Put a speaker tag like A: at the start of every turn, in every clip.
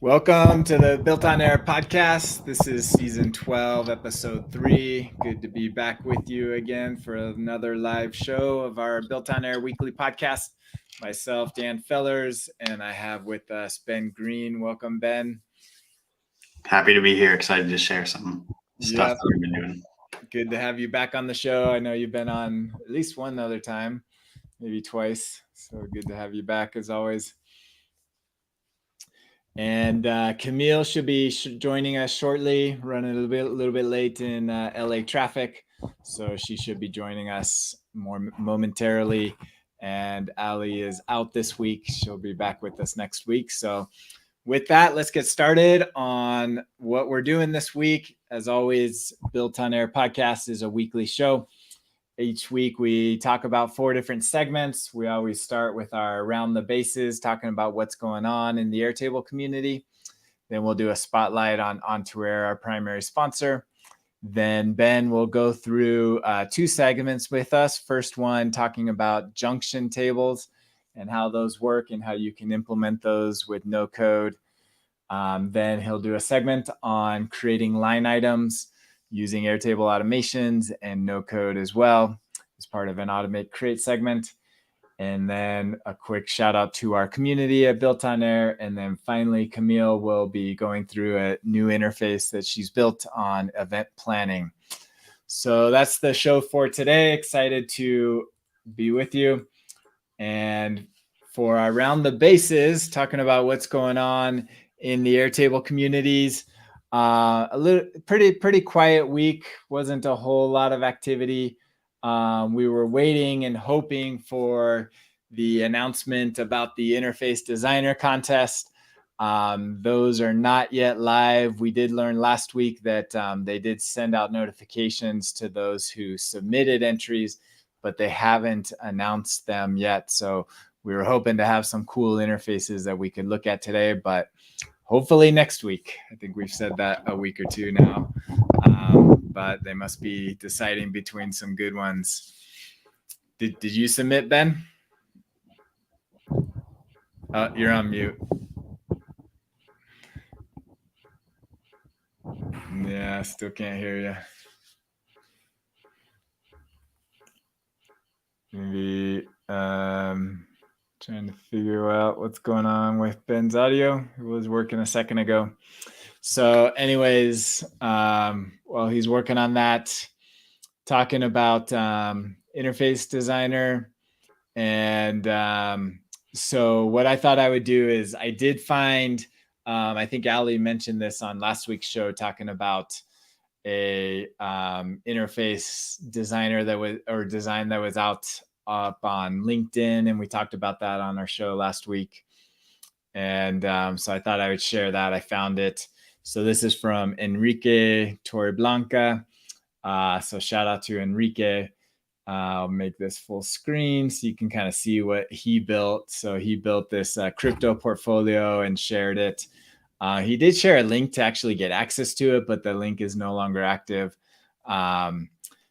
A: Welcome to the Built on Air podcast. This is season 12, episode 3. Good to be back with you again for another live show of our Built on Air weekly podcast. Myself, Dan Fellers, and I have with us Ben Green. Welcome, Ben.
B: Happy to be here. Excited to share some stuff that we've been doing.
A: Good to have you back on the show. I know you've been on at least one other time, maybe twice. So good to have you back as always. And Camille should be joining us shortly, running a little bit late in LA traffic. So she should be joining us more momentarily. And Ali is out this week. She'll be back with us next week. So with that, let's get started on what we're doing this week. As always, Built on Air podcast is a weekly show. Each week we talk about 4 different segments. We always start with our Around the Bases, talking about what's going on in the Airtable community. Then we'll do a spotlight on On2Air, our primary sponsor. Then Ben will go through 2 segments with us. First one talking about junction tables and how those work and how you can implement those with no code. Then he'll do a segment on creating line items using Airtable automations and no code as well as part of an Automate Create segment. And then a quick shout out to our community at Built on Air. And then finally, Camille will be going through a new interface that she's built on event planning. So that's the show for today. Excited to be with you. And for our Around the Bases, talking about what's going on in the Airtable communities. A little pretty quiet week. Wasn't a whole lot of activity. We were waiting and hoping for the announcement about the Interface Designer contest. Those are not yet live. We did learn last week that they did send out notifications to those who submitted entries, but they haven't announced them yet. So we were hoping to have some cool interfaces that we could look at today, but hopefully next week. I think we've said that a week or 2 now, but they must be deciding between some good ones. Did you submit, Ben? You're on mute. Yeah, still can't hear you. Maybe trying to figure out what's going on with Ben's audio. It was working a second ago. So anyways, while he's working on that, talking about Interface Designer. And so what I thought I would do is I did find, I think Ali mentioned this on last week's show, talking about a interface designer design that was out up on LinkedIn, and we talked about that on our show last week. And so I thought I would share that. I found it. So this is from Enrique Torreblanca. So shout out to Enrique. I'll make this full screen so you can kind of see what he built. So he built this crypto portfolio and shared it. He did share a link to actually get access to it, but the link is no longer active.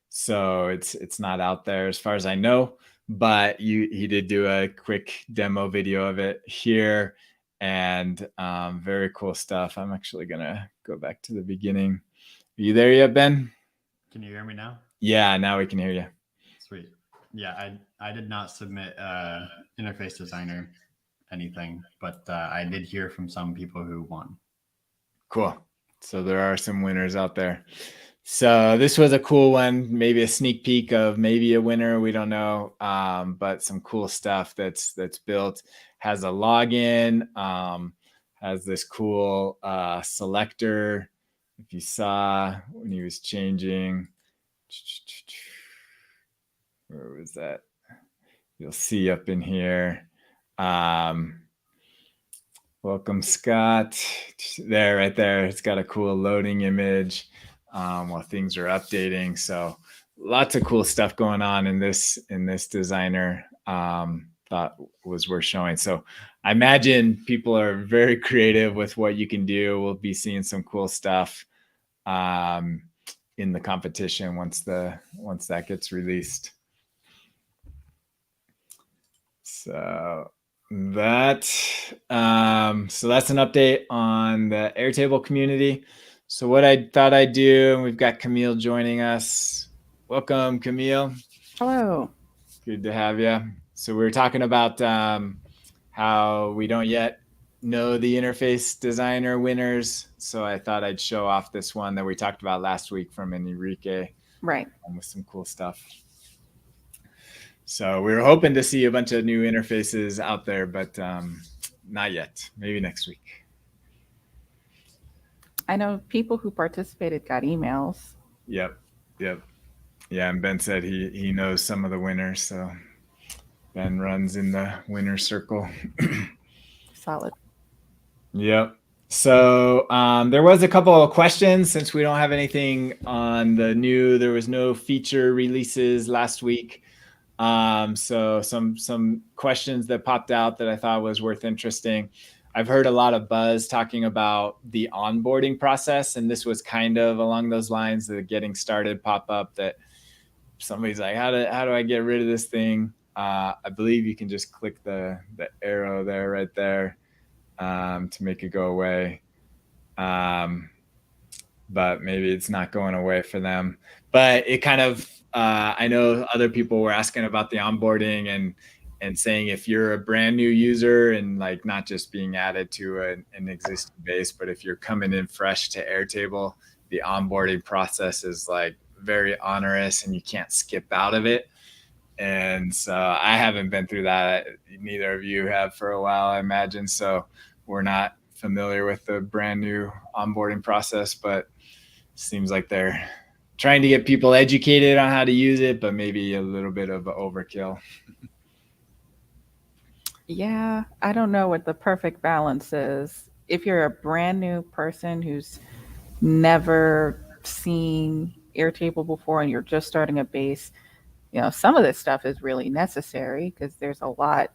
A: So it's not out there as far as I know, but he did do a quick demo video of it here, and very cool stuff. I'm actually going to go back to the beginning. Are you there yet, Ben?
B: Can you hear me now?
A: Yeah, now we can hear you.
B: Sweet. Yeah, I did not submit Interface Designer anything, but I did hear from some people who won.
A: Cool. So there are some winners out there. So this was a cool one, maybe a sneak peek of maybe a winner. We don't know, but some cool stuff that's built. Has a login, has this cool selector. If you saw when he was changing, where was that? You'll see up in here. Welcome, Scott. There, right there. It's got a cool loading image while things are updating. So lots of cool stuff going on in this designer. Thought was worth showing. So I imagine people are very creative with what you can do. We'll be seeing some cool stuff in the competition once that gets released. So that so that's an update on the Airtable community. So what I thought I'd do, and we've got Camille joining us. Welcome, Camille.
C: Hello.
A: Good to have you. So we were talking about how we don't yet know the interface designer winners. So I thought I'd show off this one that we talked about last week from Enrique
C: Right.
A: with some cool stuff. So we were hoping to see a bunch of new interfaces out there, but not yet. Maybe next week.
C: I know people who participated got emails.
A: Yep. Yeah, and Ben said he knows some of the winners, so Ben runs in the winner circle.
C: Solid.
A: Yep. So there was a couple of questions since we don't have anything on the new. There was no feature releases last week. So some questions that popped out that I thought was worth interesting. I've heard a lot of buzz talking about the onboarding process, and this was kind of along those lines, the getting started pop up that somebody's like, how do I get rid of this thing? I believe you can just click the arrow there right there to make it go away. But maybe it's not going away for them. But it kind of, I know other people were asking about the onboarding and saying if you're a brand new user and like not just being added to an existing base, but if you're coming in fresh to Airtable, the onboarding process is like very onerous and you can't skip out of it. And so I haven't been through that. Neither of you have for a while, I imagine. So we're not familiar with the brand new onboarding process, but seems like they're trying to get people educated on how to use it, but maybe a little bit of overkill.
C: Yeah, I don't know what the perfect balance is. If you're a brand new person who's never seen Airtable before and you're just starting a base, some of this stuff is really necessary because there's a lot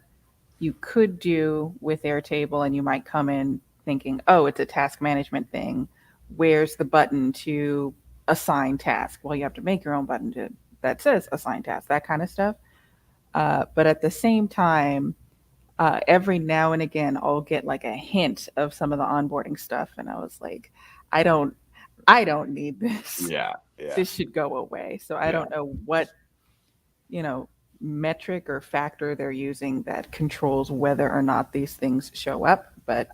C: you could do with Airtable, and you might come in thinking, oh, it's a task management thing. Where's the button to assign task? Well, you have to make your own button that says assign task, that kind of stuff. But at the same time, every now and again, I'll get like a hint of some of the onboarding stuff, and I was like, I don't, I don't need this.
A: Yeah.
C: This should go away. So I don't know what, metric or factor they're using that controls whether or not these things show up. But,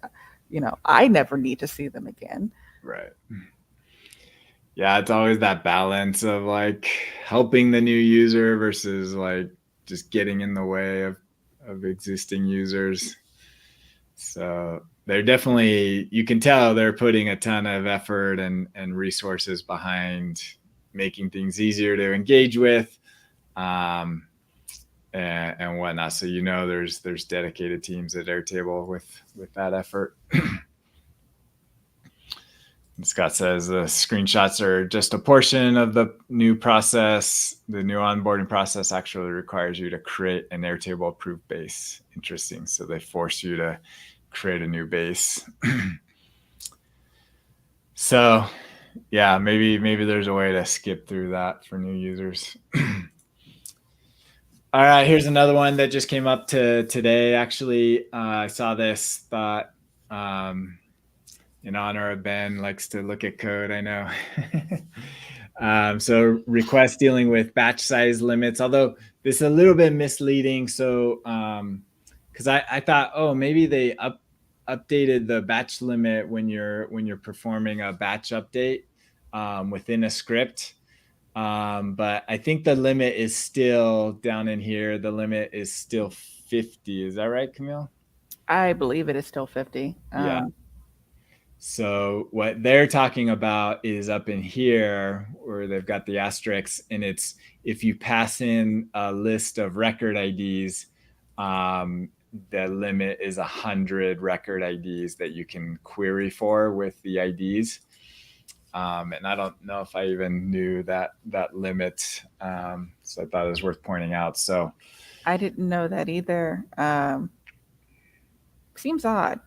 C: I never need to see them again.
A: Right. Yeah, it's always that balance of like helping the new user versus like just getting in the way of existing users. So they're definitely, you can tell they're putting a ton of effort and resources behind making things easier to engage with and whatnot. So there's dedicated teams at Airtable with that effort. Scott says the screenshots are just a portion of the new process. The new onboarding process actually requires you to create an Airtable approved base. Interesting. So they force you to create a new base. So yeah, maybe there's a way to skip through that for new users. All right, here's another one that just came up today. Actually, I saw this, thought in honor of Ben, likes to look at code, I know. So requests dealing with batch size limits, although this is a little bit misleading. So because I thought, oh, maybe they updated the batch limit when you're performing a batch update within a script. But I think the limit is still down in here. The limit is still 50. Is that right, Camille?
C: I believe it is still 50.
A: Yeah. So what they're talking about is up in here where they've got the asterisks, and it's if you pass in a list of record IDs, the limit is 100 record IDs that you can query for with the IDs. And I don't know if I even knew that limit. So I thought it was worth pointing out. So
C: I didn't know that either. Seems odd.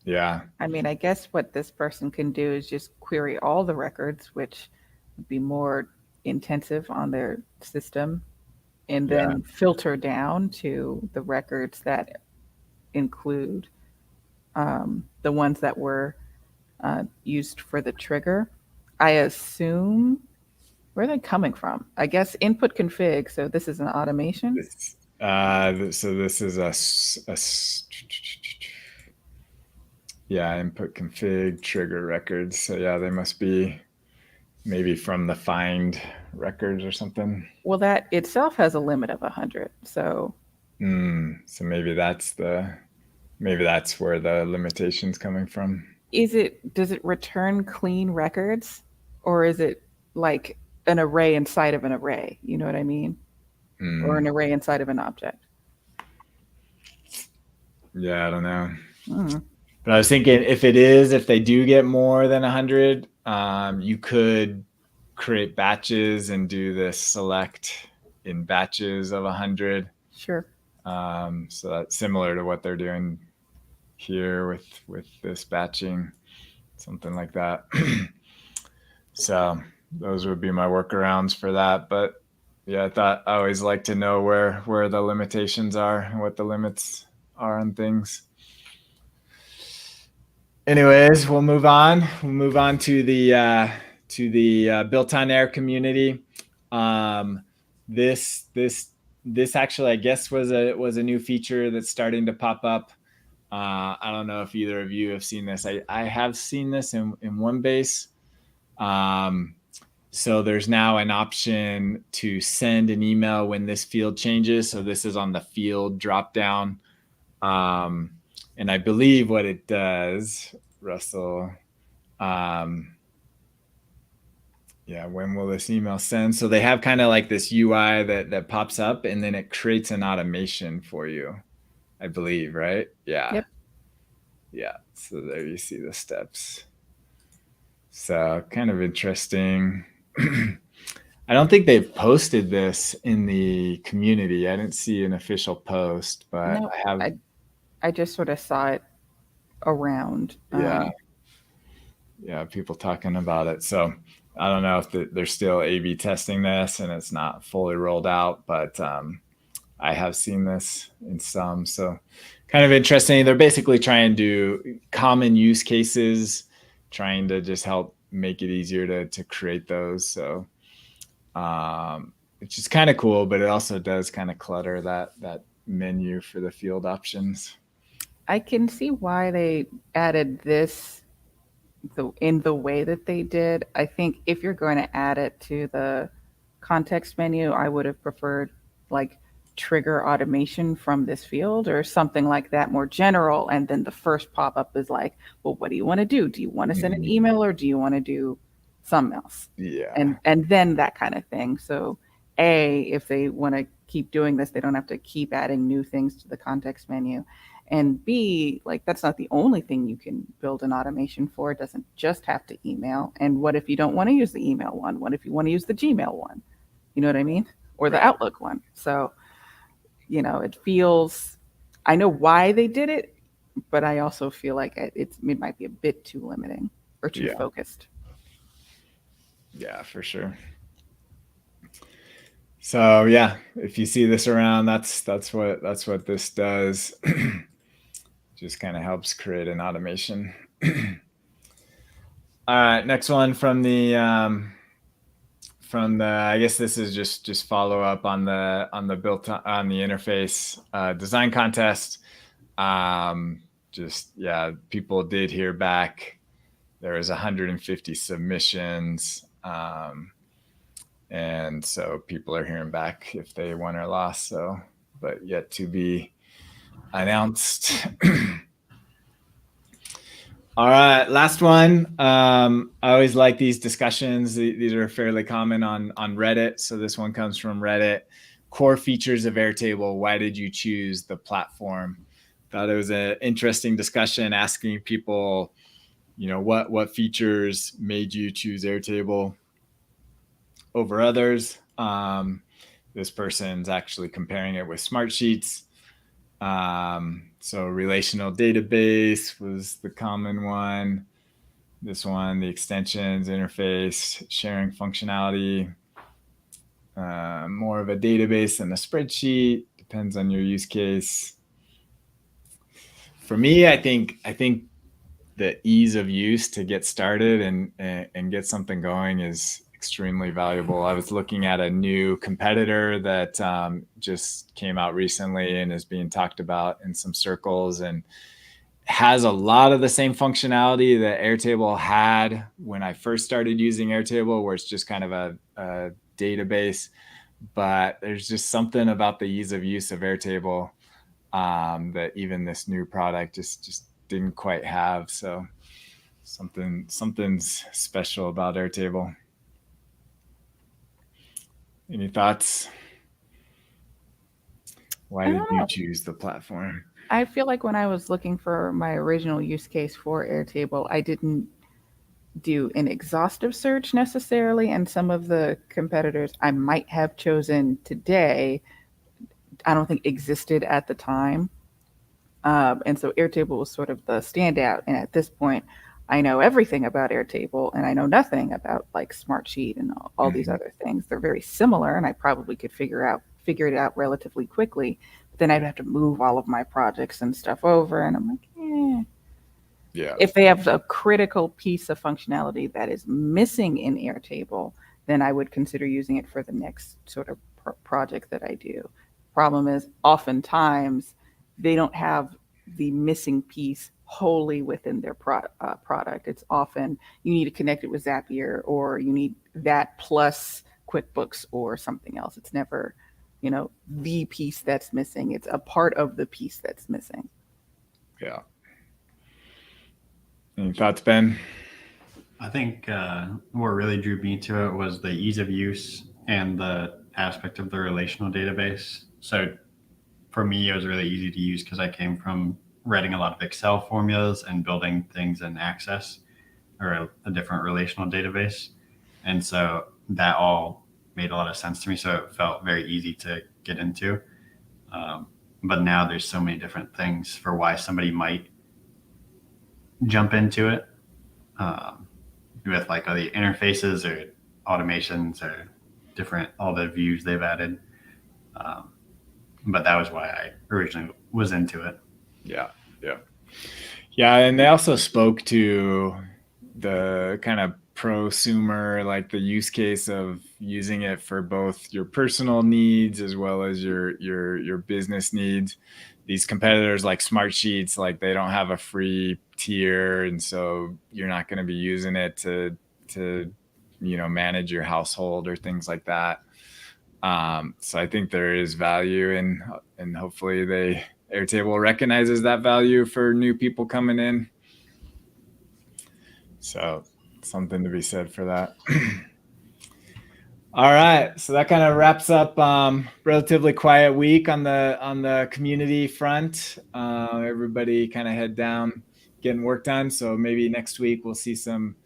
A: Yeah.
C: I mean, I guess what this person can do is just query all the records, which would be more intensive on their system, and then filter down to the records that include the ones that were used for the trigger. I assume, where are they coming from? I guess input config. So this is an automation.
A: So this is input config trigger records. So yeah, they must be maybe from the find records or something.
C: Well, that itself has a limit of 100. So
A: so maybe that's where the limitation's coming from.
C: does it return clean records, or is it like an array inside of an array? You know what I mean? Or an array inside of an object?
A: Yeah, I don't know. But I was thinking if they do get more than 100, you could create batches and do this select in batches of 100.
C: Sure.
A: So that's similar to what they're doing here with this batching, something like that. So those would be my workarounds for that. But yeah, I always like to know where the limitations are and what the limits are on things. Anyways, we'll move on. We'll move on to the built on air community. This actually, I guess, was a new feature that's starting to pop up. I don't know if either of you have seen this. I have seen this in one base. So there's now an option to send an email when this field changes. So this is on the field dropdown. And I believe what it does, Russell, when will this email send? So they have kind of like this UI that pops up, and then it creates an automation for you, I believe, right? Yeah.
C: Yep.
A: Yeah. So there you see the steps. So kind of interesting. I don't think they've posted this in the community. I didn't see an official post, but
C: No,
A: I have.
C: I just sort of saw it around.
A: Yeah, people talking about it. So I don't know if they're still A/B testing this and it's not fully rolled out, but I have seen this in some. So kind of interesting. They're basically trying to do common use cases, trying to just help make it easier to create those. So which is kind of cool, but it also does kind of clutter that menu for the field options.
C: I can see why they added this in the way that they did. I think if you're going to add it to the context menu, I would have preferred like trigger automation from this field or something like that, more general. And then the first pop-up is like, well, what do you want to do? Do you want to send an email or do you want to do something else?
A: Yeah.
C: And then that kind of thing. So if they want to keep doing this, they don't have to keep adding new things to the context menu. And B, like that's not the only thing you can build an automation for. It doesn't just have to email. And what if you don't want to use the email one? What if you want to use the Gmail one? You know what I mean? Or the Outlook one. So, it feels, I know why they did it, but I also feel like it might be a bit too limiting or too focused.
A: Yeah, for sure. So yeah, if you see this around, that's what this does. Just kind of helps create an automation. All right, next one from the I guess this is just follow up on the interface design contest. People did hear back. There was 150 submissions, and so people are hearing back if they won or lost. So, but yet to be announced. All right, last one. I always like these discussions. These are fairly common on Reddit. So this one comes from Reddit. Core features of Airtable. Why did you choose the platform? Thought it was an interesting discussion, asking people, what features made you choose Airtable over others. This person's actually comparing it with Smartsheets. So relational database was the common one. This one, the extensions, interface, sharing functionality, more of a database than a spreadsheet, depends on your use case. for me, I think the ease of use to get started and get something going is extremely valuable. I was looking at a new competitor that just came out recently and is being talked about in some circles, and has a lot of the same functionality that Airtable had when I first started using Airtable, where it's just kind of a database. But there's just something about the ease of use of Airtable that even this new product just didn't quite have. So something's special about Airtable. Any thoughts? Why did you choose the platform?
C: I feel like when I was looking for my original use case for Airtable, I didn't do an exhaustive search necessarily, and some of the competitors I might have chosen today, I don't think existed at the time. And so Airtable was sort of the standout. And at this point, I know everything about Airtable, and I know nothing about like Smartsheet and all these other things. They're very similar, and I probably could figure it out relatively quickly. But then I'd have to move all of my projects and stuff over, and I'm like,
A: Yeah.
C: If they have a critical piece of functionality that is missing in Airtable, then I would consider using it for the next sort of project that I do. Problem is, oftentimes they don't have the missing piece wholly within their product. It's often you need to connect it with Zapier, or you need that plus QuickBooks or something else. It's never, the piece that's missing. It's a part of the piece that's missing.
A: Yeah. Any thoughts, Ben?
B: I think what really drew me to it was the ease of use and the aspect of the relational database. So for me, it was really easy to use because I came from writing a lot of Excel formulas and building things in Access, or a different relational database. And so that all made a lot of sense to me. So it felt very easy to get into. But now there's so many different things for why somebody might jump into it, with like all the interfaces or automations or different, all the views they've added. But that was why I originally was into it.
A: Yeah. And they also spoke to the kind of prosumer, like the use case of using it for both your personal needs as well as your business needs. These competitors like Smartsheets, like they don't have a free tier, and so you're not going to be using it to manage your household or things like that. So I think there is value and hopefully Airtable recognizes that value for new people coming in. So something to be said for that. All right, so that kind of wraps up relatively quiet week on the community front. Everybody kind of head down, getting work done. So maybe next week we'll see some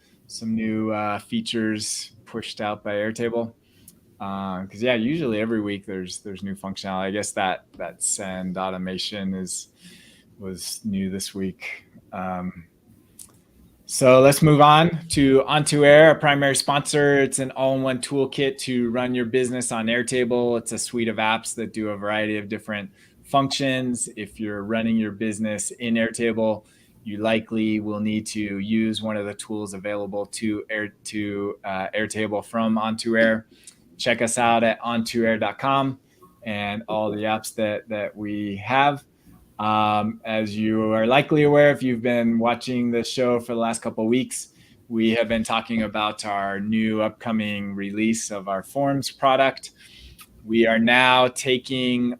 A: new features pushed out by Airtable. Because usually every week there's new functionality. I guess that send automation was new this week. So let's move on to Onto Air, our primary sponsor. It's an all-in-one toolkit to run your business on Airtable. It's a suite of apps that do a variety of different functions. If you're running your business in Airtable, you likely will need to use one of the tools available to Airtable from Onto Air. Check us out at ontoair.com and all the apps that we have. As you are likely aware, if you've been watching the show for the last couple of weeks, we have been talking about our new upcoming release of our Forms product. We are now taking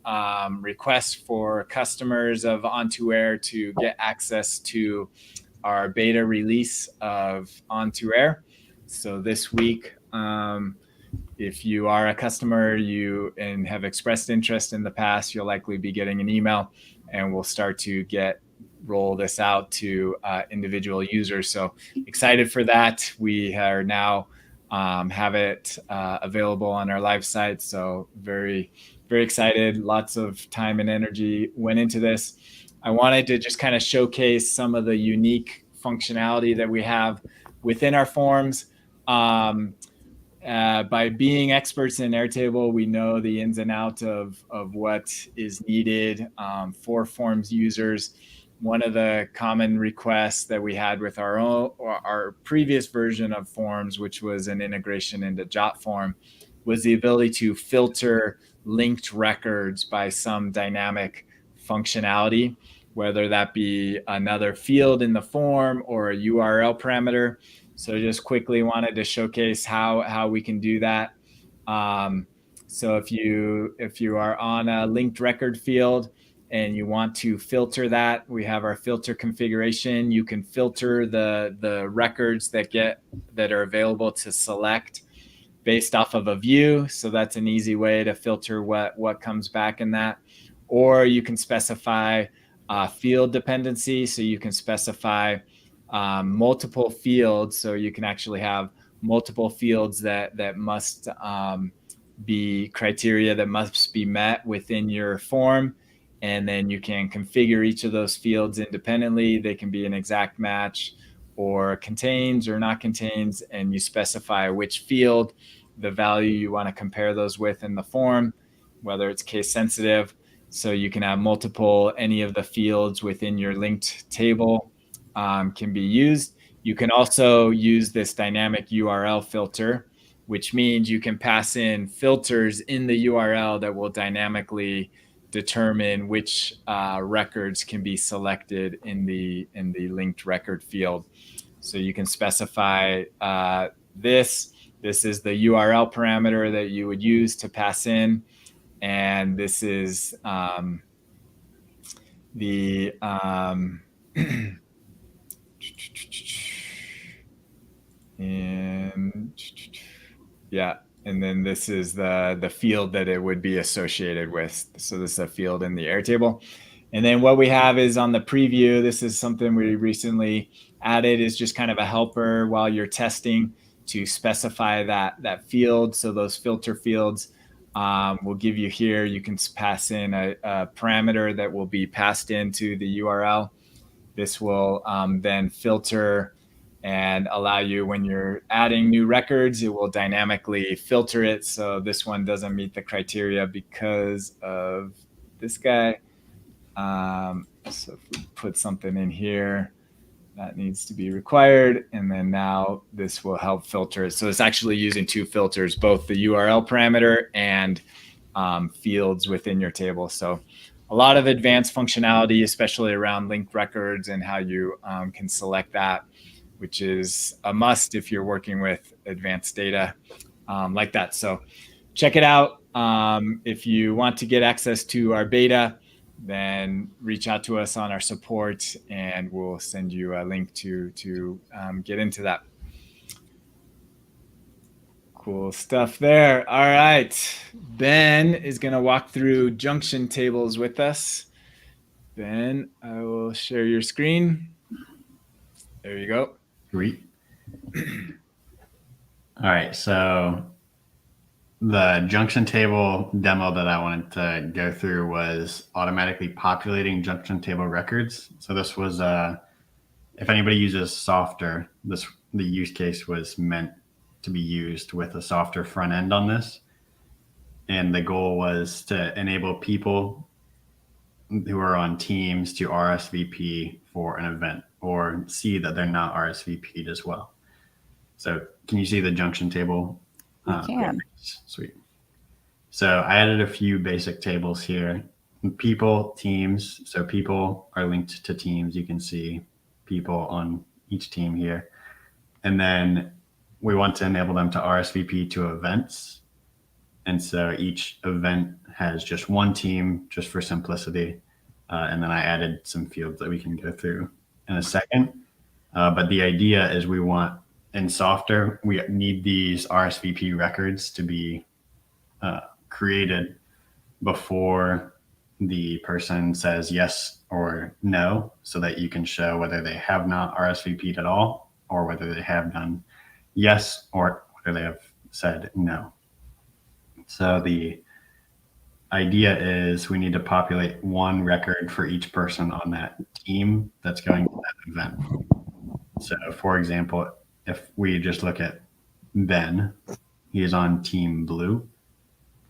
A: requests for customers of Onto Air to get access to our beta release of Onto Air. So this week, if you are a customer and have expressed interest in the past, you'll likely be getting an email, and we'll start to roll this out to individual users. So excited for that. We are now have it available on our live site. So very, very excited. Lots of time and energy went into this. I wanted to just kind of showcase some of the unique functionality that we have within our forms. By being experts in Airtable, we know the ins and outs of what is needed for Forms users. one of the common requests that we had with our previous version of forms, which was an integration into JotForm, was the ability to filter linked records by some dynamic functionality, whether that be another field in the form or a URL parameter. So just quickly wanted to showcase how we can do that. So if you are on a linked record field and you want to filter that, we have our filter configuration. You can filter the records that are available to select based off of a view. So that's an easy way to filter what comes back in that. Or you can specify field dependency. So you can specify multiple fields. So you can actually have multiple fields that must be criteria that must be met within your form. And then you can configure each of those fields independently. They can be an exact match or contains or not contains, and you specify which field, the value you want to compare those with in the form, whether it's case sensitive. So you can have any of the fields within your linked table can be used. You can also use this dynamic URL filter, which means you can pass in filters in the URL that will dynamically determine which records can be selected in the linked record field. So you can specify this is the URL parameter that you would use to pass in, and this is the and then this is the field that it would be associated with. So this is a field in the Airtable. And then what we have is on the preview, this is something we recently added, is just kind of a helper while you're testing to specify that field. So those filter fields will give you here, you can pass in a parameter that will be passed into the URL. This will then filter and allow you, when you're adding new records, it will dynamically filter it. So this one doesn't meet the criteria because of this guy. So if we put something in here, that needs to be required. And then now this will help filter it. So it's actually using two filters, both the URL parameter and fields within your table. So a lot of advanced functionality, especially around linked records and how you can select that, which is a must if you're working with advanced data like that. So check it out. If you want to get access to our beta, then reach out to us on our support and we'll send you a link to get into that. Cool stuff there. All right. Ben is going to walk through junction tables with us. Ben, I will share your screen. There you go.
B: Sweet. All right. So the junction table demo that I wanted to go through was automatically populating junction table records. So this was, if anybody uses Softer, the use case was meant to be used with a Softer front end on this. And the goal was to enable people who are on teams to RSVP for an event or see that they're not RSVP'd as well. So can you see the junction table?
C: You can.
B: Sweet. So I added a few basic tables here. People, teams. So people are linked to teams. You can see people on each team here. And then we want to enable them to RSVP to events. And so each event has just one team, just for simplicity. And then I added some fields that we can go through in a second. But the idea is we want, in Softer, we need these RSVP records to be created before the person says yes or no, so that you can show whether they have not RSVP'd at all or whether they have done yes or whether they have said no. So the idea is we need to populate one record for each person on that team that's going to that event. So for example, if we just look at Ben, he is on team blue.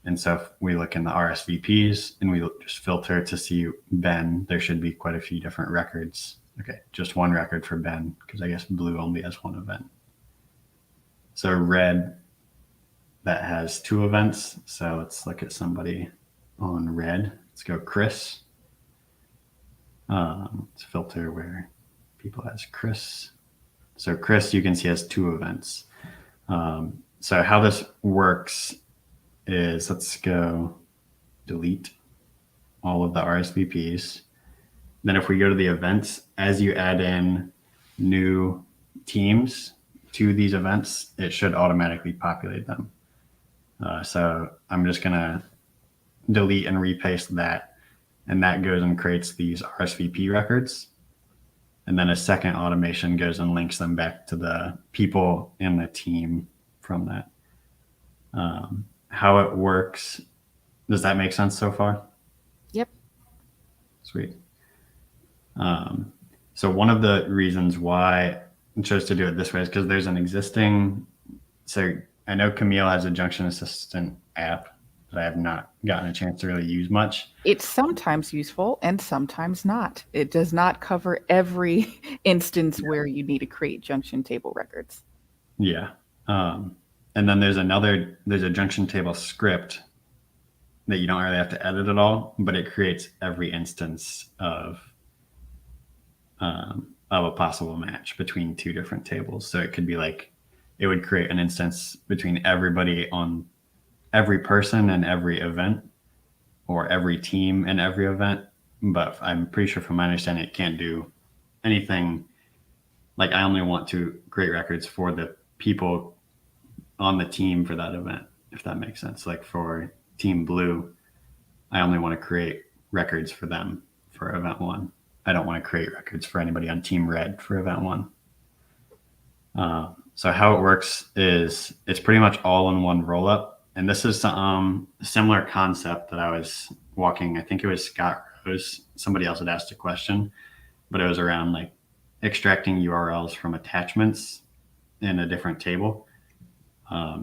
B: And so if we look in the RSVPs and we just filter to see Ben, there should be quite a few different records. Okay, just one record for Ben, because I guess blue only has one event. So red, that has 2 events. So let's look at somebody on red. Let's go Chris. Let's filter where people has Chris. So Chris, you can see, has 2 events. So how this works is, let's go delete all of the RSVPs. Then if we go to the events, as you add in new teams to these events, it should automatically populate them. So I'm just going to delete and repaste that. And that goes and creates these RSVP records. And then a second automation goes and links them back to the people in the team from that. How it works, does that make sense so far?
C: Yep.
B: Sweet. So one of the reasons why I chose to do it this way is because there's an existing, so I know Camille has a Junction Assistant app that I have not gotten a chance to really use much.
C: It's sometimes useful and sometimes not. It does not cover every instance where you need to create junction table records.
B: Yeah. And then there's a junction table script that you don't really have to edit at all, but it creates every instance of a possible match between 2 different tables. So it could be like, it would create an instance between everybody on every person and every event, or every team and every event. But I'm pretty sure from my understanding, it can't do anything. Like, I only want to create records for the people on the team for that event, if that makes sense. Like for Team Blue, I only want to create records for them for event 1. I don't want to create records for anybody on Team Red for event 1. So how it works is it's pretty much all in one rollup. And this is a similar concept that I was walking. I think it was Scott Rose. Somebody else had asked a question, but it was around like extracting URLs from attachments in a different table.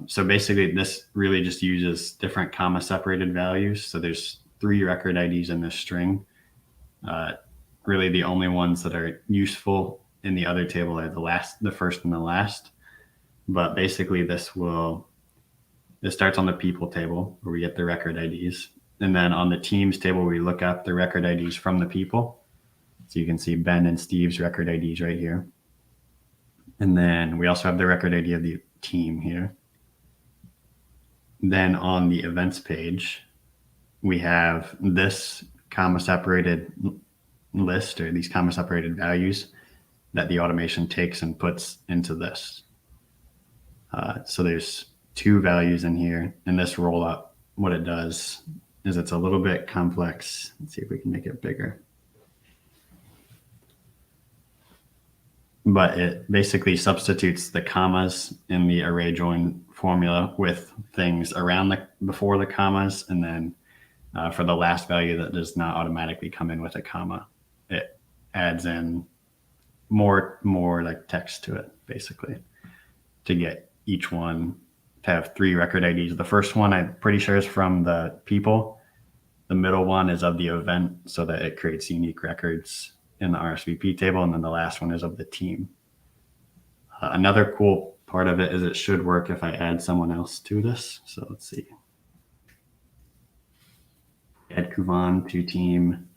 B: So basically, this really just uses different comma separated values. So there's 3 record IDs in this string. Really, the only ones that are useful in the other table are the first and the last. But basically, this starts on the people table where we get the record IDs. And then on the teams table, we look up the record IDs from the people. So you can see Ben and Steve's record IDs right here. And then we also have the record ID of the team here. Then on the events page, we have this comma separated list, or these comma separated values that the automation takes and puts into this. So there's 2 values in here, and this roll up, what it does is it's a little bit complex. Let's see if we can make it bigger. But it basically substitutes the commas in the array join formula with things around before the commas, and then for the last value that does not automatically come in with a comma, it adds in more like text to it, basically, to get each one to have 3 record IDs. The first one, I'm pretty sure, is from the people. The middle one is of the event, so that it creates unique records in the RSVP table. And then the last one is of the team. Another cool part of it is it should work if I add someone else to this. So let's see. Add Kuvan to Team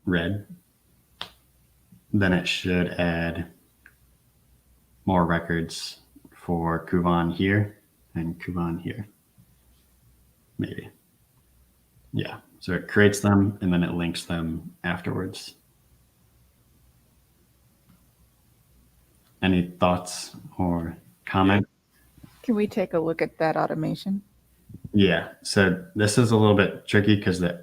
B: Red. Then it should add more records for Kuvan here and Kuvan here. Maybe. Yeah. So it creates them and then it links them afterwards. Any thoughts or comment?
C: Can we take a look at that automation?
B: Yeah. So this is a little bit tricky because I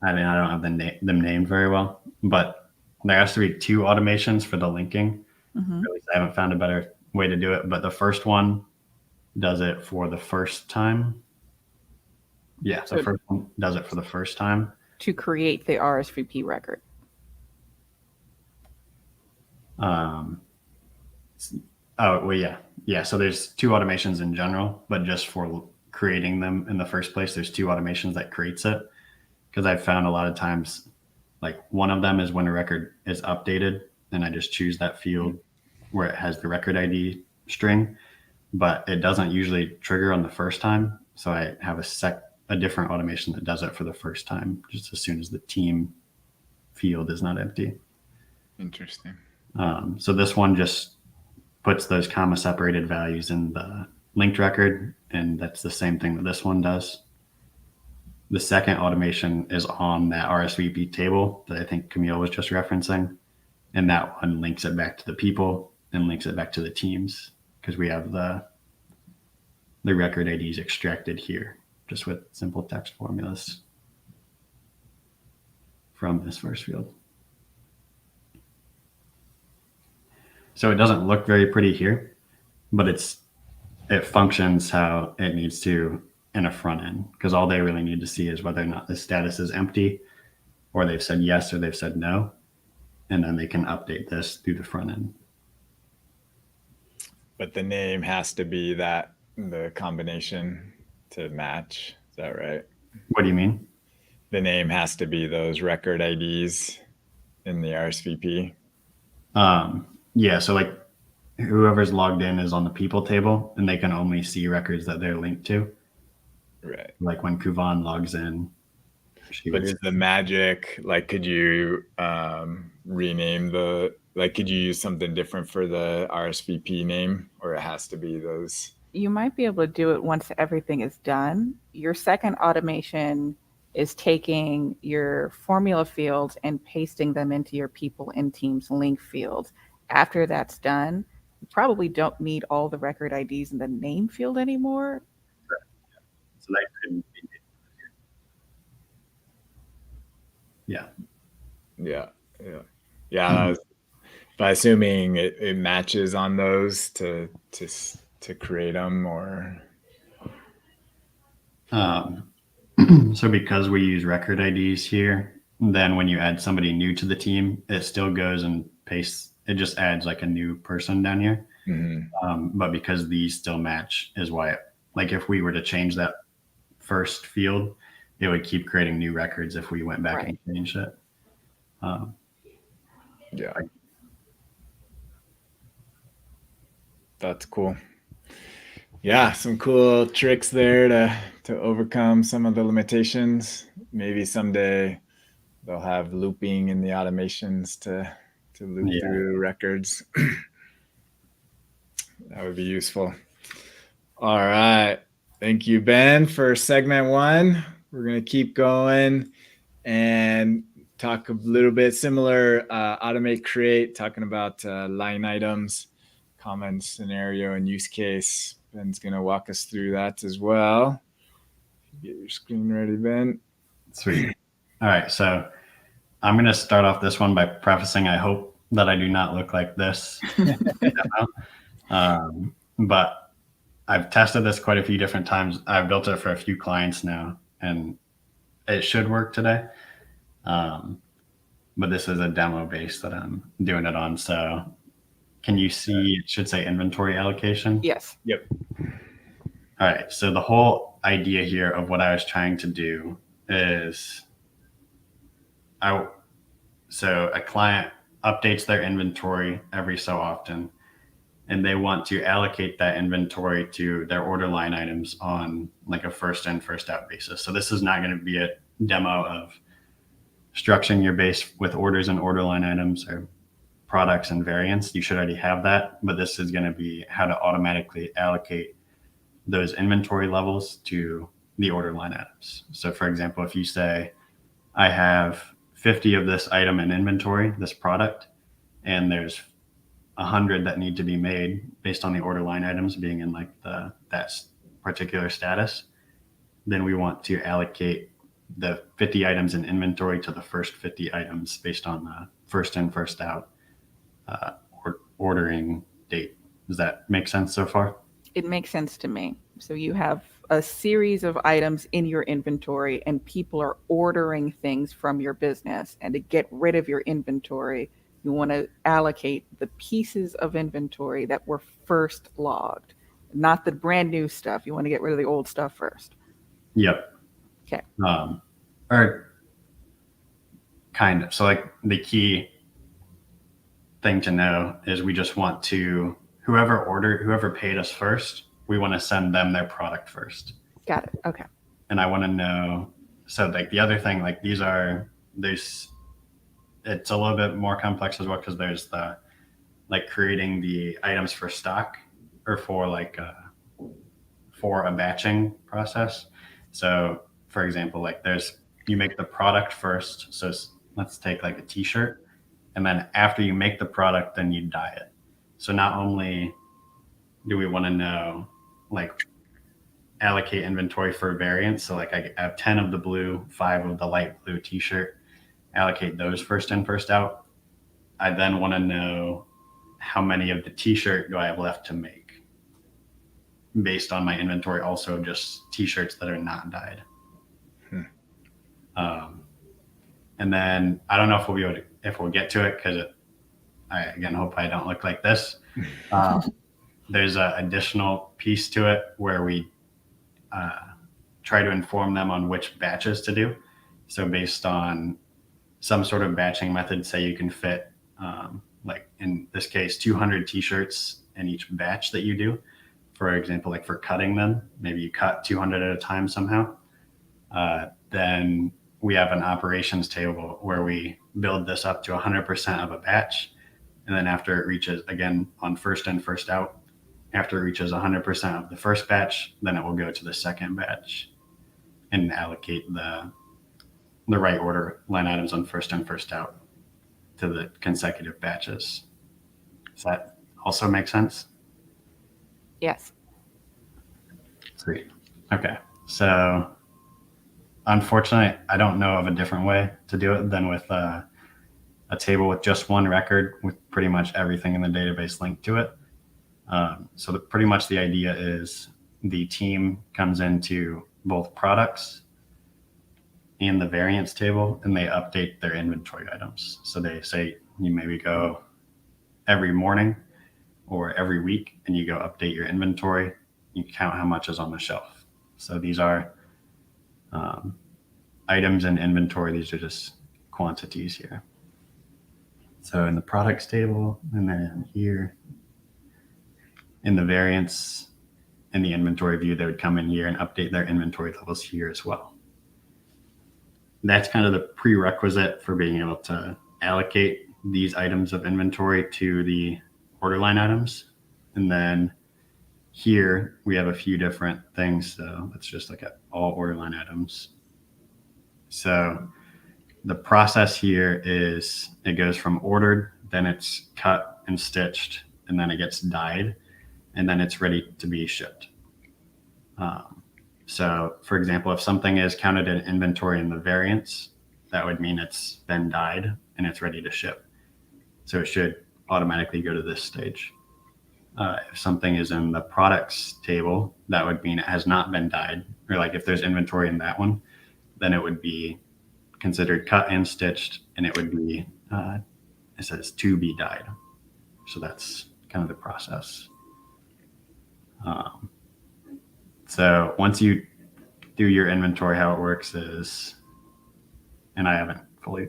B: don't have them named very well, but there has to be 2 automations for the linking.
C: Mm-hmm.
B: At least I haven't found a better way to do it, but the first one does it for the first time. Yeah, the first one does it for the first time.
C: To create the RSVP record.
B: Oh, well, yeah. Yeah, so there's 2 automations in general, but just for creating them in the first place. There's two automations that creates it, because I've found a lot of times, like one of them is when a record is updated, and I just choose that field where it has the record ID string, but it doesn't usually trigger on the first time. So I have a different automation that does it for the first time, just as soon as the team field is not empty.
A: Interesting.
B: So this one just puts those comma separated values in the linked record, and that's the same thing that this one does. The second automation is on that RSVP table that I think Camille was just referencing, and that one links it back to the people and links it back to the teams, because we have the record IDs extracted here just with simple text formulas from this first field. So it doesn't look very pretty here, but it functions how it needs to in a front end, because all they really need to see is whether or not the status is empty, or they've said yes or they've said no, and then they can update this through the front end.
A: But the name has to be the combination to match. Is that right?
B: What do you mean?
A: The name has to be those record IDs in the RSVP.
B: Yeah, so like whoever's logged in is on the people table, and they can only see records that they're linked to.
A: Right.
B: Like when Kuvan logs in.
A: But is the magic, like, could you rename could you use something different for the RSVP name, or it has to be those?
C: You might be able to do it once everything is done. Your second automation is taking your formula fields and pasting them into your people and teams link field. After that's done, you probably don't need all the record IDs in the name field anymore.
B: So that could be. Yeah.
A: By assuming it matches on those to create them, or
B: so because we use record IDs here, then when you add somebody new to the team, it still goes and pastes. It just adds like a new person down here.
A: Mm-hmm.
B: But because these still match is why, like if we were to change that first field, it would keep creating new records if we went back and changed it.
A: Yeah. That's cool. Yeah, some cool tricks there to overcome some of the limitations. Maybe someday they'll have looping in the automations to loop through records. That would be useful. All right. Thank you, Ben, for segment 1. We're going to keep going and talk a little bit similar, automate create, talking about line items, common scenario and use case. Ben's going to walk us through that as well. Get your screen ready, Ben.
B: Sweet. All right. So I'm going to start off this one by prefacing, I hope that I do not look like this. But I've tested this quite a few different times. I've built it for a few clients now, and it should work today. But this is a demo base that I'm doing it on. So can you see, it should say inventory allocation?
C: Yes.
A: Yep.
B: All right. So the whole idea here of what I was trying to do is so a client updates their inventory every so often, and they want to allocate that inventory to their order line items on like a first in, first out basis. So this is not going to be a demo of structuring your base with orders and order line items or products and variants. You should already have that, but this is going to be how to automatically allocate those inventory levels to the order line items. So for example, if you say, I have 50 of this item in inventory, this product, and there's 100 that need to be made based on the order line items being in like that particular status, then we want to allocate the 50 items in inventory to the first 50 items based on the first in, first out ordering date. Does that make sense so far?
C: It makes sense to me. So you have a series of items in your inventory, and people are ordering things from your business. And to get rid of your inventory, you want to allocate the pieces of inventory that were first logged. not the brand new stuff. You want to get rid of the old stuff first.
B: Yep.
C: Okay.
B: Or kind of. So like the key thing to know is we just want to, whoever paid us first, we want to send them their product first.
C: Got it. Okay.
B: And I want to know, so like the other thing, like it's a little bit more complex as well, because there's the like creating the items for stock or for like for a batching process. So for example, like you make the product first. So let's take like a t-shirt, and then after you make the product, then you dye it. So not only do we want to know like allocate inventory for variants. So like I have 10 of the blue, 5 of the light blue t-shirt, allocate those first in, first out. I then want to know how many of the t-shirt do I have left to make based on my inventory, also just t-shirts that are not dyed. And then I don't know if we'll get to it, because I again hope I don't look like this. There's an additional piece to it where we try to inform them on which batches to do. So based on some sort of batching method, say you can fit, like in this case, 200 t-shirts in each batch that you do. For example, like for cutting them, maybe you cut 200 at a time somehow. Then we have an operations table where we build this up to 100% of a batch. And then after it reaches, again, on first in, first out, after it reaches 100% of the first batch, then it will go to the second batch and allocate the right order line items on first in, first out to the consecutive batches. Does that also make sense?
C: Yes.
B: Sweet. Okay. So unfortunately, I don't know of a different way to do it than with a table with just one record with pretty much everything in the database linked to it. So pretty much the idea is the team comes into both products and the variance table, and they update their inventory items. So they say you maybe go every morning or every week, and you go update your inventory. You count how much is on the shelf. So these are items in inventory. These are just quantities here. So in the products table, and then here in the variance in the inventory view, they would come in here and update their inventory levels here as well. That's kind of the prerequisite for being able to allocate these items of inventory to the order line items. And then here we have a few different things. So let's just look at all order line items. So the process here is it goes from ordered, then it's cut and stitched, and then it gets dyed, and then it's ready to be shipped. So for example, if something is counted in inventory in the variance, that would mean it's been dyed and it's ready to ship. So it should automatically go to this stage. If something is in the products table, that would mean it has not been dyed, or like if there's inventory in that one, then it would be considered cut and stitched, and it would be, it says to be dyed. So that's kind of the process. So once you do your inventory, how it works is, and I haven't fully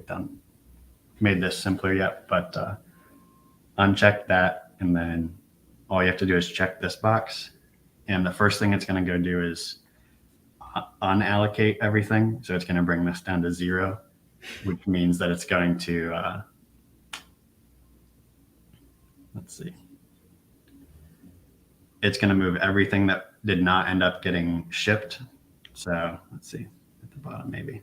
B: made this simpler yet, but uncheck that, and then all you have to do is check this box. And the first thing it's going to go do is unallocate everything. So it's going to bring this down to 0, which means that it's going to, let's see. It's going to move everything that did not end up getting shipped. So let's see at the bottom, maybe.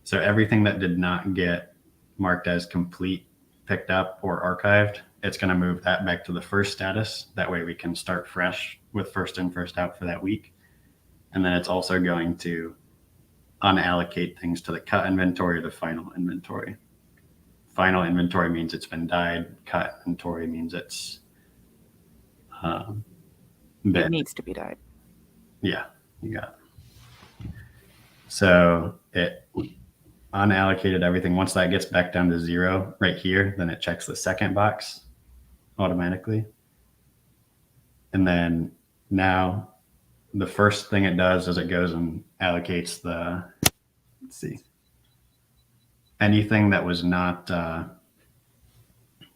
B: So everything that did not get marked as complete, picked up, or archived, it's going to move that back to the first status. That way we can start fresh with first in, first out for that week. And then it's also going to unallocate things to the cut inventory or the final inventory. Final inventory means it's been dyed. Cut inventory means it's
C: It needs to be dyed.
B: Yeah, you got it. So it unallocated everything. Once that gets back down to 0 right here, then it checks the second box automatically. And then now the first thing it does is it goes and allocates the, let's see, anything that was not, so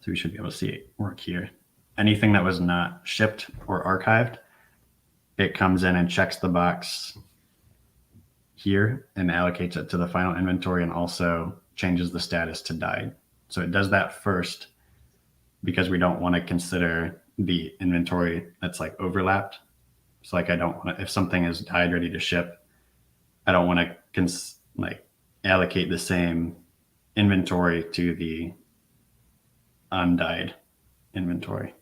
B: we should be able to see it work here. Anything that was not shipped or archived, it comes in and checks the box here and allocates it to the final inventory, and also changes the status to died. So it does that first because we don't want to consider the inventory that's like overlapped. So like I don't want to, if something is died ready to ship, I don't want to like allocate the same inventory to the undyed inventory.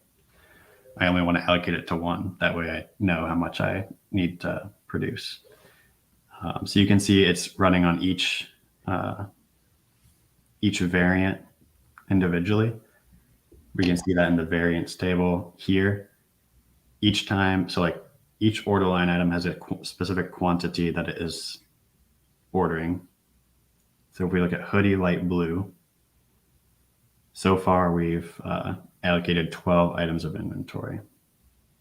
B: I only want to allocate it to one. That way I know how much I need to produce. So you can see it's running on each variant individually. We can see that in the variants table here. Each time, so like each order line item has a specific quantity that it is ordering. So if we look at hoodie light blue, so far we've allocated 12 items of inventory.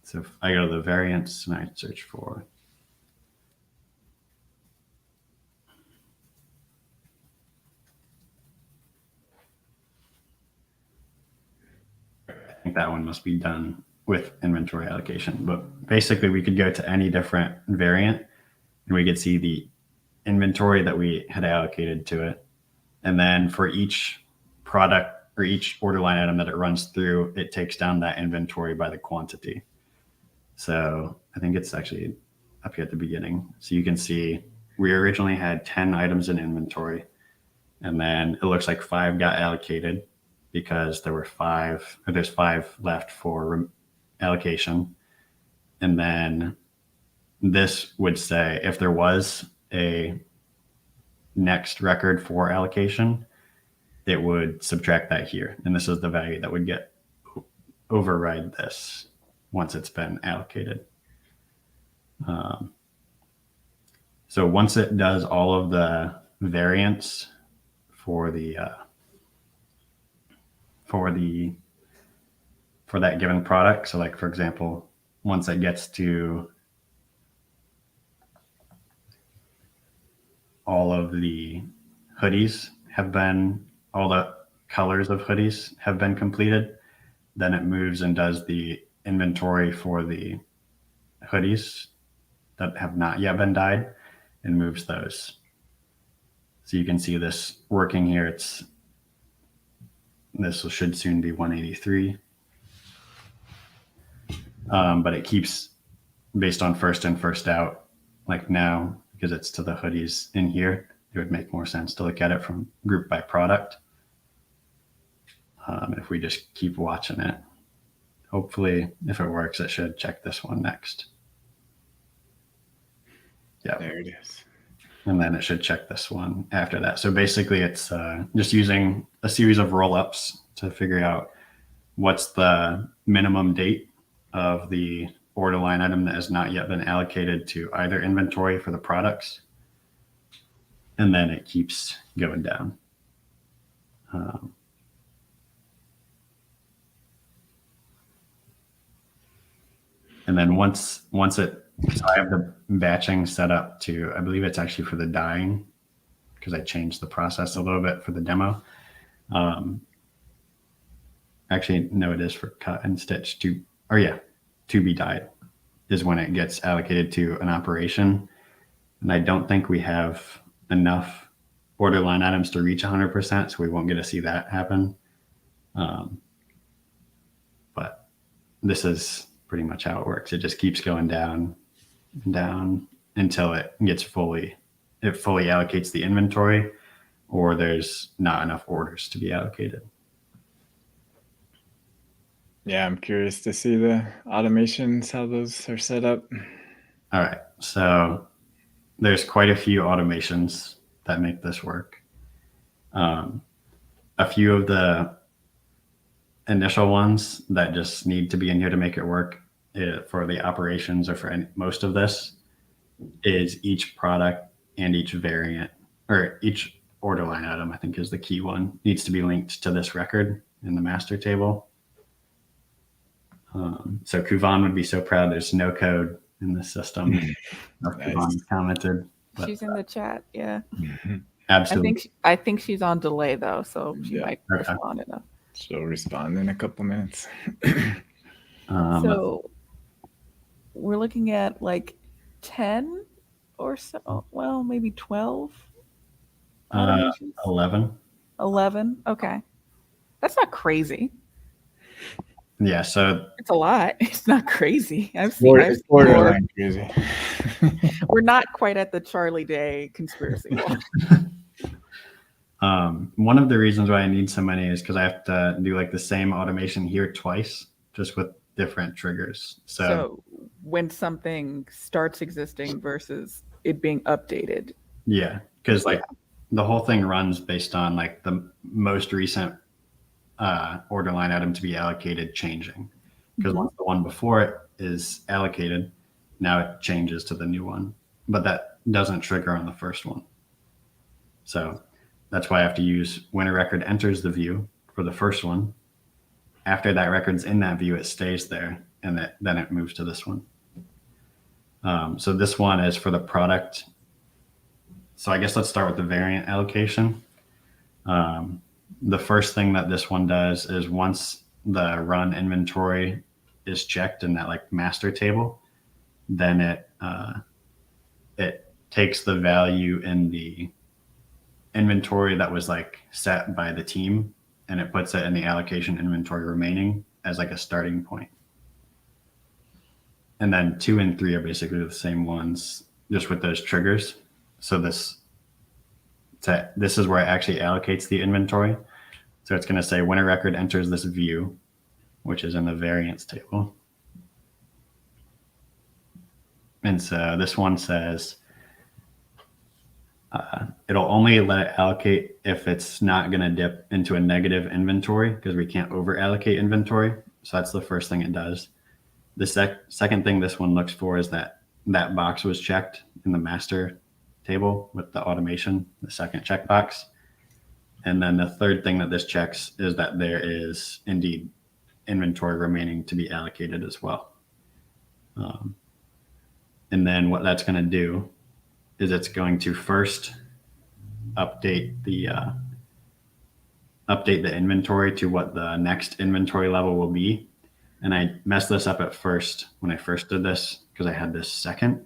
B: So if I go to the variants and I search for I think that one must be done with inventory allocation, but basically we could go to any different variant and we could see the inventory that we had allocated to it. And then for each product or each order line item that it runs through, it takes down that inventory by the quantity. So I think it's actually up here at the beginning. So you can see we originally had 10 items in inventory, and then it looks like 5 got allocated because there's 5 left for allocation. And then this would say if there was a next record for allocation, it would subtract that here. And this is the value that would get override this once it's been allocated. So once it does all of the variants for that given product. So like, for example, once it gets to all of the hoodies all the colors of hoodies have been completed, then it moves and does the inventory for the hoodies that have not yet been dyed and moves those. So you can see this working here. This should soon be 183. But it keeps based on first in, first out. Like now, because it's to the hoodies in here, it would make more sense to look at it from group by product. If we just keep watching it, hopefully if it works, it should check this one next. Yeah,
A: there it is.
B: And then it should check this one after that. So basically it's just using a series of roll-ups to figure out what's the minimum date of the order line item that has not yet been allocated to either inventory for the products. And then it keeps going down. And then once it, so I have the batching set up to, I believe it's actually for the dyeing, because I changed the process a little bit for the demo. Actually, no, it is for cut and stitch to be dyed is when it gets allocated to an operation. And I don't think we have enough order line items to reach 100%, so we won't get to see that happen. But this is pretty much how it works. It just keeps going down and down until it fully allocates the inventory, or there's not enough orders to be allocated.
A: Yeah, I'm curious to see the automations, how those are set up.
B: All right, so there's quite a few automations that make this work. A few of the initial ones that just need to be in here to make it work for the operations or for most of this is each product and each variant, or each order line item, I think is the key one, needs to be linked to this record in the master table. So Kuvan would be so proud there's no code in the system.
A: Nice.
B: Kuvan commented. But,
C: She's in the chat. Yeah.
B: absolutely.
C: I think she's on delay though, so she
A: Yeah.
C: might
B: Okay.
C: respond enough.
A: She'll respond in a couple minutes.
C: So we're looking at like 10 or so. Well, maybe 12 automations.
B: 11.
C: 11. Okay. That's not crazy.
B: Yeah. So
C: It's a lot. It's not crazy. I've seen
A: It's
C: more.
A: borderline crazy.
C: We're not quite at the Charlie Day conspiracy wall.
B: one of the reasons why I need so many is because I have to do like the same automation here twice, just with different triggers.
C: So when something starts existing versus it being updated.
B: Yeah, because like the whole thing runs based on like the most recent order line item to be allocated changing. Because once the one before it is allocated, now it changes to the new one. But that doesn't trigger on the first one. So that's why I have to use when a record enters the view for the first one. After that record's in that view, it stays there, and then it moves to this one. So this one is for the product. So I guess let's start with the variant allocation. The first thing that this one does is once the run inventory is checked in that like master table, then it takes the value in the inventory that was like set by the team, and it puts it in the allocation inventory remaining as like a starting point. And then 2 and 3 are basically the same ones, just with those triggers. So this is where it actually allocates the inventory. So it's going to say when a record enters this view, which is in the variance table. And so this one says it'll only let it allocate if it's not going to dip into a negative inventory, because we can't over allocate inventory. So that's the first thing it does. The second thing this one looks for is that box was checked in the master table with the automation, the second checkbox. And then the third thing that this checks is that there is indeed inventory remaining to be allocated as well. And then what that's going to do is it's going to first update the inventory to what the next inventory level will be. And I messed this up at first when I first did this because I had this second,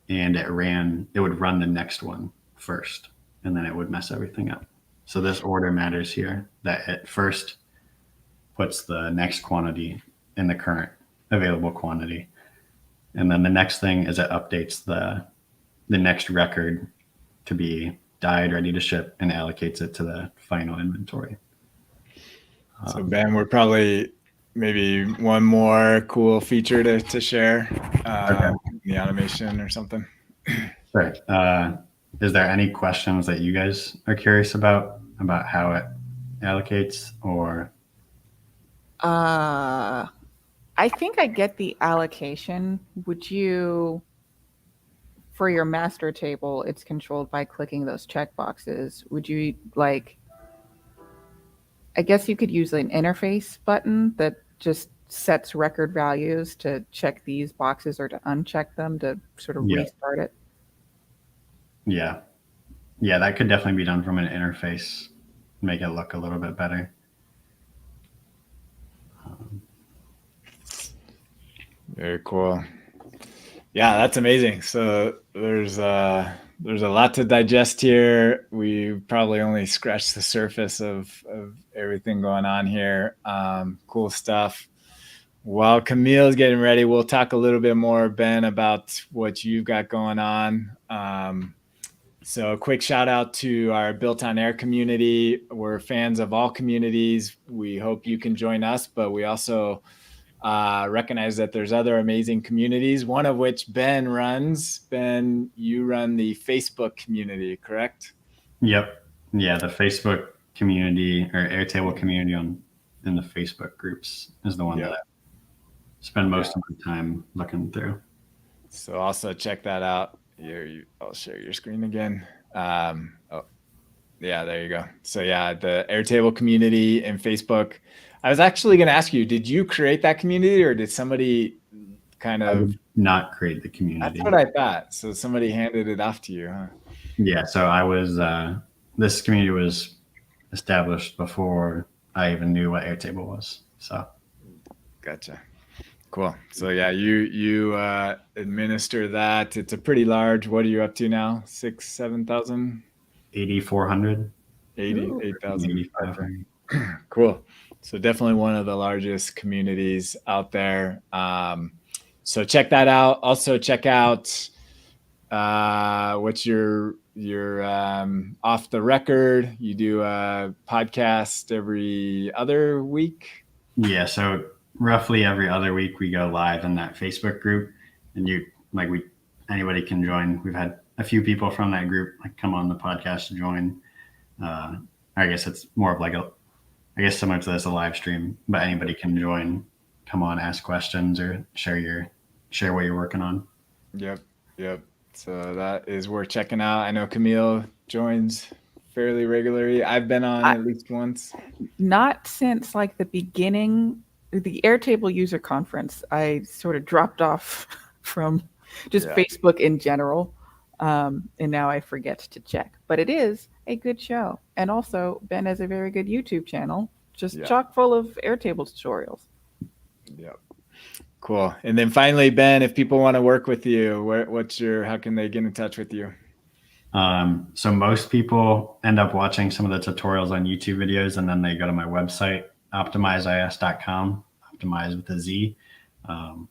B: and it would run the next one first, and then it would mess everything up. So this order matters here, that it first puts the next quantity in the current available quantity. And then the next thing is it updates the next record to be dyed, ready to ship, and allocates it to the final inventory.
A: So Ben, we're probably maybe one more cool feature to share, the automation or something.
B: Right. Is there any questions that you guys are curious about how it allocates, or?
C: I think I get the allocation. Would you, for your master table, it's controlled by clicking those checkboxes. Would you like, I guess you could use an interface button that just sets record values to check these boxes or to uncheck them to sort of restart it?
B: Yeah, that could definitely be done from an interface, make it look a little bit better.
A: Very cool. Yeah, that's amazing. So there's a lot to digest here. We probably only scratched the surface of everything going on here. Cool stuff. While Camille's getting ready, we'll talk a little bit more, Ben, about what you've got going on. So a quick shout out to our Built on Air community. We're fans of all communities. We hope you can join us, but we also recognize that there's other amazing communities, one of which Ben runs. Ben, you run the Facebook community, correct?
B: Yep. Yeah, the Facebook community or Airtable community in the Facebook groups is the one that I spend most of my time looking through.
A: So also check that out. I'll share your screen again. Yeah, there you go. So yeah, the Airtable community and Facebook. I was actually going to ask you, did you create that community or did somebody kind
B: I
A: of
B: did not create the community.
A: That's what I thought. So somebody handed it off to you, huh?
B: Yeah, so I was this community was established before I even knew what Airtable was. So
A: Gotcha. Cool. So yeah, you administer that. It's a pretty large. What are you up to now? 7,000?
B: 8,400,
A: 8,000.
B: 8,500.
A: Cool. So definitely one of the largest communities out there. So check that out. Also check out what's your off the record. You do a podcast every other week.
B: Yeah, so roughly every other week we go live in that Facebook group, and anybody can join. We've had a few people from that group come on the podcast to join. I guess it's more of similar to this, a live stream, but anybody can join, come on, ask questions or share what you're working on.
A: Yep. So that is worth checking out. I know Camille joins fairly regularly. I've been on at least once.
C: Not since the beginning, the Airtable user conference. I sort of dropped off from just Facebook in general. And now I forget to check. But it is a good show. And also, Ben has a very good YouTube channel, just chock full of Airtable tutorials.
A: Yep. Cool. And then finally, Ben, if people want to work with you, how can they get in touch with you?
B: So most people end up watching some of the tutorials on YouTube videos, and then they go to my website, optimizis.com, optimize with a Z. And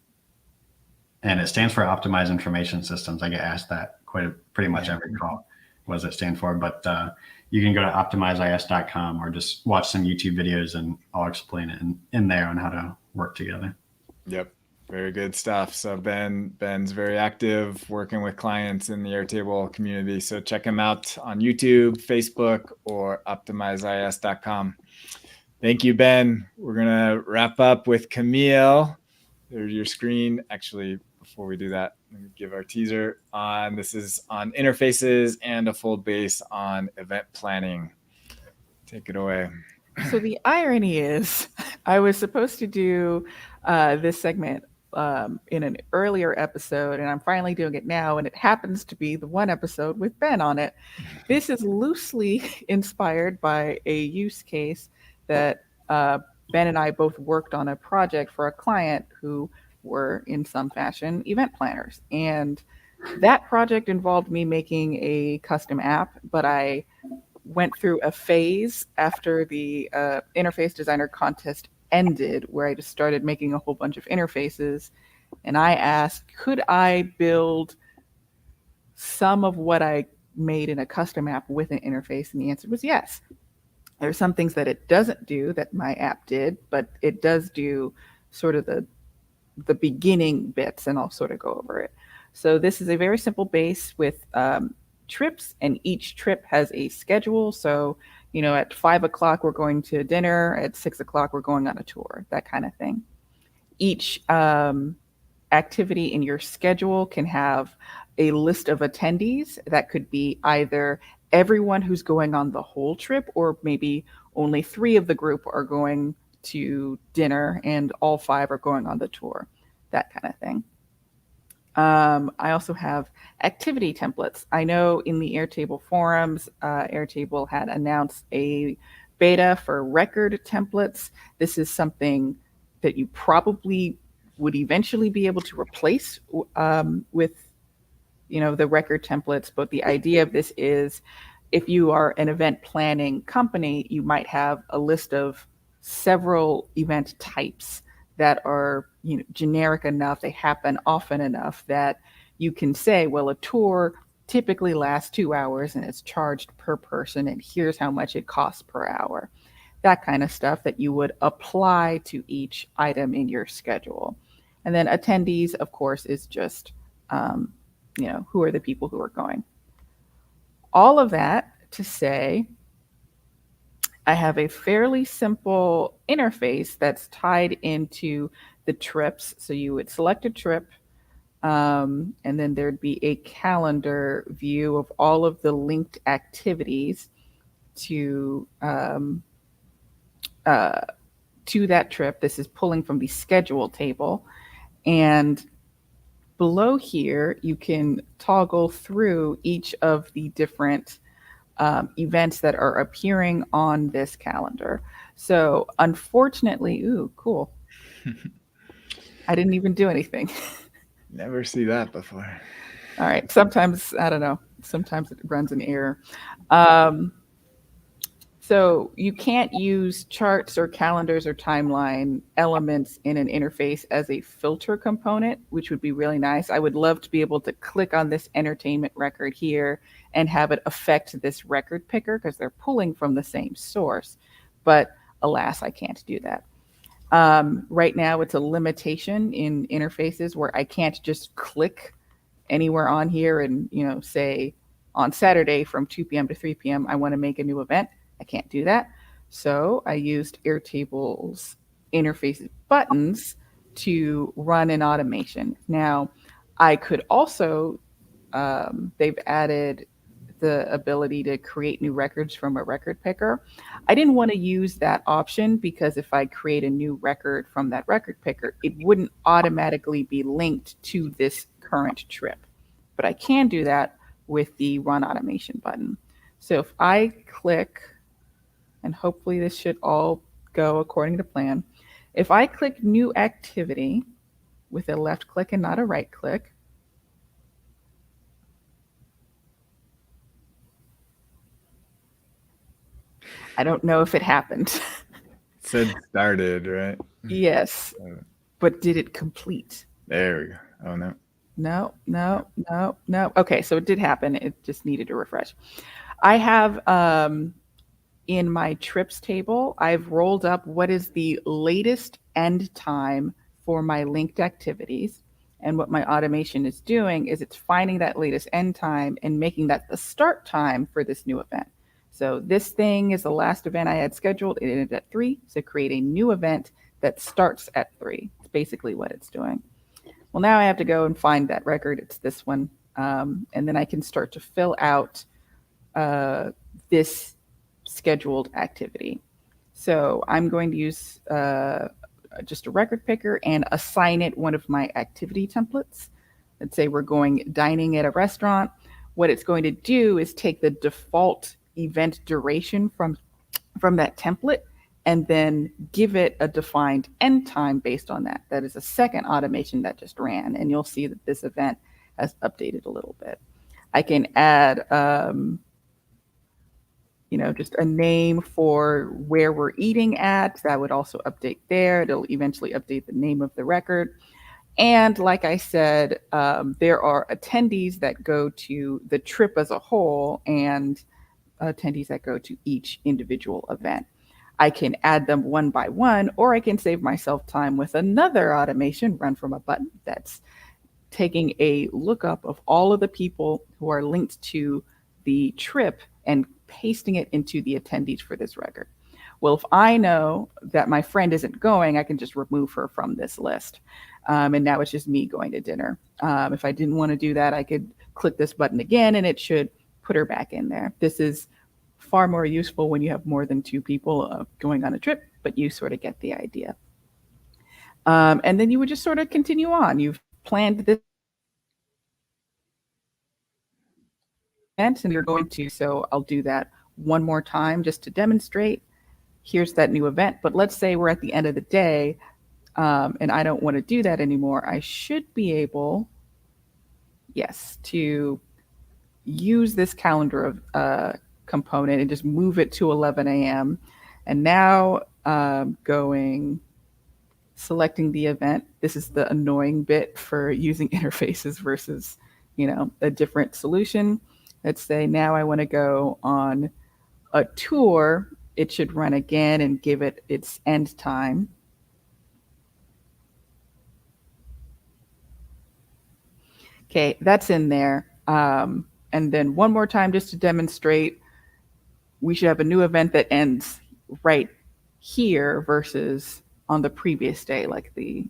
B: it stands for Optimize Information Systems. I get asked that pretty much every call. What does it stand for? But you can go to optimizis.com or just watch some YouTube videos, and I'll explain it in there on how to work together.
A: Yep. Very good stuff. So Ben's very active working with clients in the Airtable community. So check him out on YouTube, Facebook, or optimizis.com. Thank you, Ben. We're going to wrap up with Camille. There's your screen. Actually, before we do that, let me give our teaser on. This is on interfaces and a full base on event planning. Take it away.
C: So the irony is I was supposed to do this segment in an earlier episode, and I'm finally doing it now, and it happens to be the one episode with Ben on it. This is loosely inspired by a use case that Ben and I both worked on a project for a client who were in some fashion event planners. And that project involved me making a custom app, but I went through a phase after the interface designer contest ended where I just started making a whole bunch of interfaces. And I asked, could I build some of what I made in a custom app with an interface? And the answer was yes. There are some things that it doesn't do that my app did, but it does do sort of the beginning bits, and I'll sort of go over it. So this is a very simple base with trips, and each trip has a schedule. So, at 5 o'clock, we're going to dinner. At 6 o'clock, we're going on a tour, that kind of thing. Each activity in your schedule can have a list of attendees. That could be either everyone who's going on the whole trip, or maybe only 3 of the group are going to dinner and all 5 are going on the tour, that kind of thing. I also have activity templates. I know in the Airtable forums, Airtable had announced a beta for record templates. This is something that you probably would eventually be able to replace with, the record templates. But the idea of this is, if you are an event planning company, you might have a list of several event types that are generic enough, they happen often enough that you can say, well, a tour typically lasts 2 hours and it's charged per person, and here's how much it costs per hour. That kind of stuff that you would apply to each item in your schedule. And then attendees, of course, is just, who are the people who are going. All of that to say, I have a fairly simple interface that's tied into the trips. So you would select a trip, and then there'd be a calendar view of all of the linked activities to to that trip. This is pulling from the schedule table. And below here, you can toggle through each of the different events that are appearing on this calendar. So unfortunately, ooh, cool. I didn't even do anything.
A: Never see that before.
C: All right. Sometimes, I don't know, sometimes it runs an error. So you can't use charts or calendars or timeline elements in an interface as a filter component, which would be really nice. I would love to be able to click on this entertainment record here and have it affect this record picker because they're pulling from the same source. But alas, I can't do that. Right now, it's a limitation in interfaces where I can't just click anywhere on here and, say on Saturday from 2 p.m. to 3 p.m., I want to make a new event. I can't do that. So I used Airtable's interface buttons to run an automation. Now, I could also, they've added the ability to create new records from a record picker. I didn't want to use that option because if I create a new record from that record picker, it wouldn't automatically be linked to this current trip. But I can do that with the run automation button. So if I click, and hopefully this should all go according to plan. If I click new activity with a left click and not a right click, I don't know if it happened.
A: It said started, right?
C: Yes, but did it complete?
A: There we go. Oh, no.
C: No. Okay, so it did happen. It just needed to refresh. I have in my trips table, I've rolled up what is the latest end time for my linked activities. And what my automation is doing is it's finding that latest end time and making that the start time for this new event. So this thing is the last event I had scheduled. It ended at 3. So create a new event that starts at 3. It's basically what it's doing. Well, now I have to go and find that record. It's this one. And then I can start to fill out this scheduled activity. So I'm going to use just a record picker and assign it one of my activity templates. Let's say we're going dining at a restaurant. What it's going to do is take the default event duration from that template and then give it a defined end time based on that. That is a second automation that just ran, and you'll see that this event has updated a little bit. I can add just a name for where we're eating at. That would also update there. It'll eventually update the name of the record. And like I said, there are attendees that go to the trip as a whole and attendees that go to each individual event. I can add them one by one, or I can save myself time with another automation run from a button that's taking a lookup of all of the people who are linked to the trip and pasting it into the attendees for this record. Well, if I know that my friend isn't going, I can just remove her from this list. And now it's just me going to dinner. If I didn't want to do that, I could click this button again and it should put her back in there. This is far more useful when you have more than 2 people going on a trip, but you sort of get the idea. And then you would just sort of continue on. You've planned this event and you're going to, so I'll do that one more time just to demonstrate. Here's that new event, but let's say we're at the end of the day and I don't want to do that anymore. I should be able, yes, to use this calendar of component and just move it to 11 a.m. And now selecting the event. This is the annoying bit for using interfaces versus, a different solution. Let's say now I want to go on a tour. It should run again and give it its end time. Okay, that's in there. And then one more time, just to demonstrate, we should have a new event that ends right here versus on the previous day, like the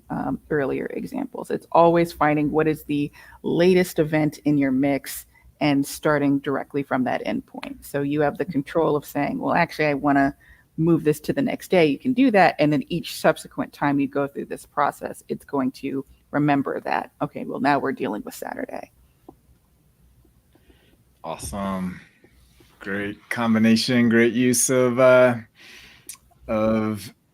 C: earlier examples. It's always finding what is the latest event in your mix and starting directly from that endpoint. So you have the control of saying, well, actually, I want to move this to the next day, you can do that. And then each subsequent time you go through this process, it's going to remember that, okay, well, now we're dealing with Saturday.
A: Awesome. Great combination, great use of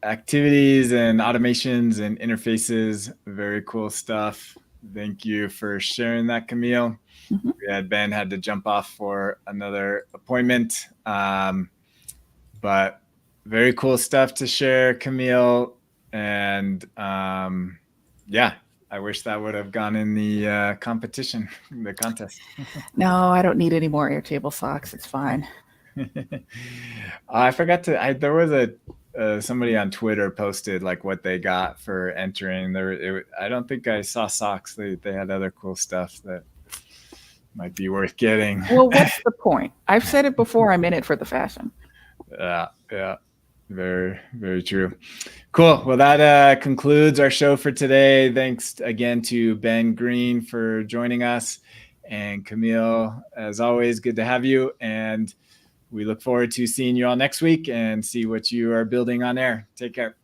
A: activities and automations and interfaces. Very cool stuff. Thank you for sharing that, Camille.
C: Mhm.
A: We had Ben had to jump off for another appointment, but very cool stuff to share, Camille. And yeah, I wish that would have gone in the competition, the contest.
C: No, I don't need any more Airtable socks. It's fine.
A: I forgot to. There was somebody on Twitter posted like what they got for entering. I don't think I saw socks. They had other cool stuff that might be worth getting.
C: Well, what's the point? I've said it before. I'm in it for the fashion.
A: Yeah, very, very true. Cool. Well, that concludes our show for today. Thanks again to Ben Green for joining us, and Camille, as always, good to have you. And we look forward to seeing you all next week and see what you are building on air. Take care.